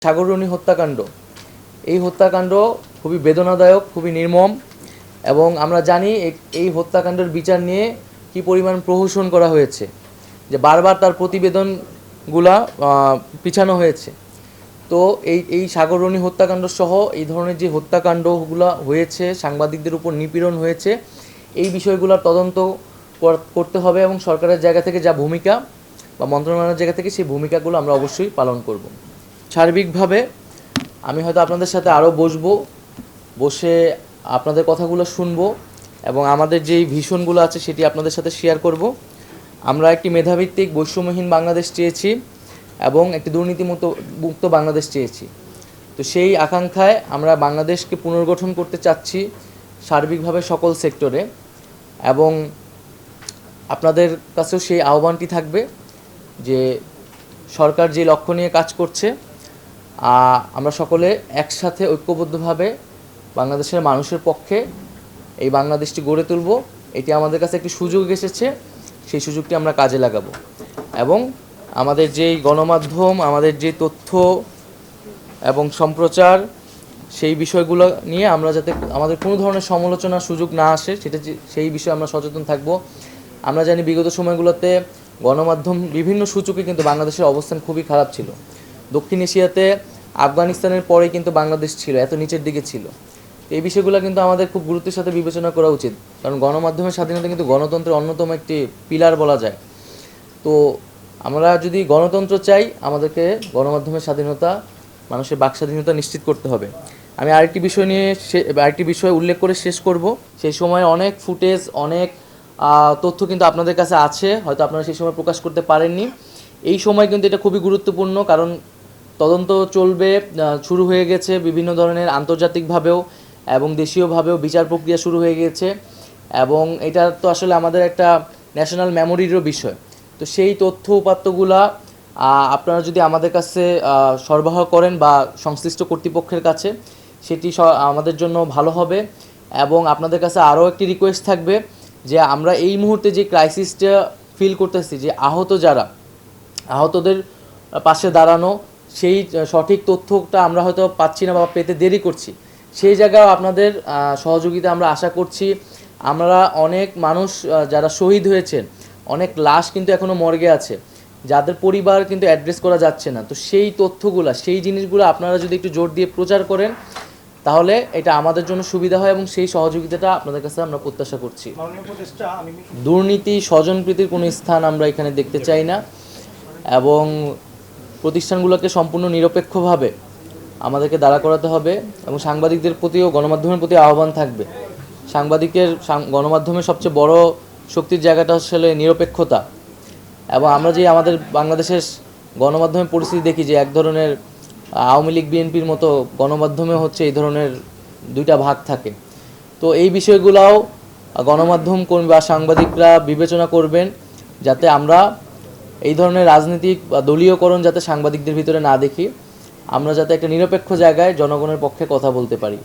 সাগররণী হত্যাকাণ্ড, এই হত্যাকাণ্ড খুবই বেদনাদায়ক, খুবই নির্মম এবং আমরা জানি এই হত্যাকাণ্ডের বিচার নিয়ে কি পরিমাণ প্রহসন করা হয়েছে, যে বারবার তার প্রতিবেদনগুলা পিছানো হয়েছে। তো এই সাগররণী হত্যাকাণ্ড সহ এই ধরনের যে হত্যাকাণ্ডগুলো হয়েছে, সাংবাদিকদের উপর নিপীড়ন হয়েছে, এই বিষয়গুলোর তদন্ত করতে হবে এবং সরকারের জায়গা থেকে যা ভূমিকা বা মন্ত্রণালয়ের জায়গা থেকে সেই ভূমিকাগুলো আমরা অবশ্যই পালন করব। সার্বিকভাবে আমি হয়তো আপনাদের সাথে আরও বসে আপনাদের কথাগুলো শুনবো এবং আমাদের যেই ভিশনগুলো আছে সেটি আপনাদের সাথে শেয়ার করব। আমরা একটি মেধাভিত্তিক বৈষম্যহীন বাংলাদেশ চেয়েছি এবং একটি দুর্নীতিমুক্ত বাংলাদেশ চেয়েছি। তো সেই আকাঙ্ক্ষায় আমরা বাংলাদেশকে পুনর্গঠন করতে চাচ্ছি সার্বিকভাবে সকল সেক্টরে, এবং আপনাদের কাছেও সেই আহ্বানটি থাকবে যে সরকার যে লক্ষ্য নিয়ে কাজ করছে আমরা সকলে একসাথে ঐক্যবদ্ধভাবে বাংলাদেশের মানুষের পক্ষে এই বাংলাদেশটি গড়ে তুলব। এটি আমাদের কাছে একটি সুযোগ এসেছে, সেই সুযোগটি আমরা কাজে লাগাবো এবং আমাদের যেই গণমাধ্যম, আমাদের যে তথ্য এবং সম্প্রচার, সেই বিষয়গুলো নিয়ে আমরা যাতে আমাদের কোনো ধরনের সমালোচনার সুযোগ না আসে সেই বিষয়ে আমরা সচেতন থাকব। আমরা জানি বিগত সময়গুলোতে গণমাধ্যম বিভিন্ন সূচকে কিন্তু বাংলাদেশের অবস্থান খুবই খারাপ ছিল। দক্ষিণ এশিয়াতে আফগানিস্তানের পরে কিন্তু বাংলাদেশ ছিল, এত নিচের দিকে ছিল। এই বিষয়গুলো কিন্তু আমাদের খুব গুরুত্বের সাথে বিবেচনা করা উচিত, কারণ গণমাধ্যমের স্বাধীনতা কিন্তু গণতন্ত্রের অন্যতম একটি পিলার বলা যায়। তো আমরা যদি গণতন্ত্র চাই, আমাদেরকে গণমাধ্যমের স্বাধীনতা, মানুষের বাক স্বাধীনতা নিশ্চিত করতে হবে। আমি আরেকটি বিষয় উল্লেখ করে শেষ করব। সেই সময় অনেক ফুটেজ, অনেক তথ্য কিন্তু আপনাদের কাছে আছে, হয়তো আপনারা সেই সময় প্রকাশ করতে পারেননি। এই সময় কিন্তু এটা খুবই গুরুত্বপূর্ণ, কারণ তদন্ত চলবে, শুরু হয়ে গেছে বিভিন্ন ধরনের আন্তর্জাতিকভাবেও এবং দেশীয়ভাবেও বিচার প্রক্রিয়া শুরু হয়ে গেছে, এবং এটা তো আসলে আমাদের একটা ন্যাশনাল মেমোরিরও বিষয়। তো সেই তথ্য উপাত্তগুলা আপনারা যদি আমাদের কাছে সরবরাহ করেন বা সংশ্লিষ্ট কর্তৃপক্ষের কাছে, সেটি আমাদের জন্য ভালো হবে। এবং আপনাদের কাছে আরও একটি রিকোয়েস্ট থাকবে যে আমরা এই মুহূর্তে যে ক্রাইসিসটা ফিল করতেছি, যে আহতদের পাশে দাঁড়ানো, সেই সঠিক তথ্যটা আমরা হয়তো পাচ্ছি না বা পেতে দেরি করছি, সেই জায়গায় আপনাদের সহযোগিতা আমরা আশা করছি। আমরা অনেক মানুষ যারা শহীদ হয়েছেন, অনেক লাশ কিন্তু এখনও মর্গে আছে, যাদের পরিবার কিন্তু অ্যাড্রেস করা যাচ্ছে না। তো সেই তথ্যগুলো, সেই জিনিসগুলো আপনারা যদি একটু জোর দিয়ে প্রচার করেন, তাহলে এটা আমাদের জন্য সুবিধা হয় এবং সেই সহযোগিতাটা আপনাদের কাছে আমরা প্রত্যাশা করছি। দুর্নীতি, স্বজনপ্রীতির কোনো স্থান আমরা এখানে দেখতে চাই না, এবং প্রতিষ্ঠানগুলোকে সম্পূর্ণ নিরপেক্ষভাবে আমাদেরকে দাঁড়া করাতে হবে। এবং সাংবাদিকদের প্রতিও গণমাধ্যমের প্রতি আহ্বান থাকবে, গণমাধ্যমের সবচেয়ে বড় শক্তির জায়গাটা আসলে নিরপেক্ষতা। এবং আমরা যে আমাদের বাংলাদেশের গণমাধ্যমের পরিস্থিতি দেখি, যে এক ধরনের আওয়ামী লীগ বিএনপির মতো গণমাধ্যমে হচ্ছে এই ধরনের দুইটা ভাগ থাকে। তো এই বিষয়গুলোও গণমাধ্যম কর্মী বা সাংবাদিকরা বিবেচনা করবেন, যাতে আমরা এই ধরনের রাজনৈতিক বা দলীয়করণ যাতে সাংবাদিকদের ভিতরে না দেখি, আমরা যাতে একটা নিরপেক্ষ জায়গায় জনগণের পক্ষে কথা বলতে পারি।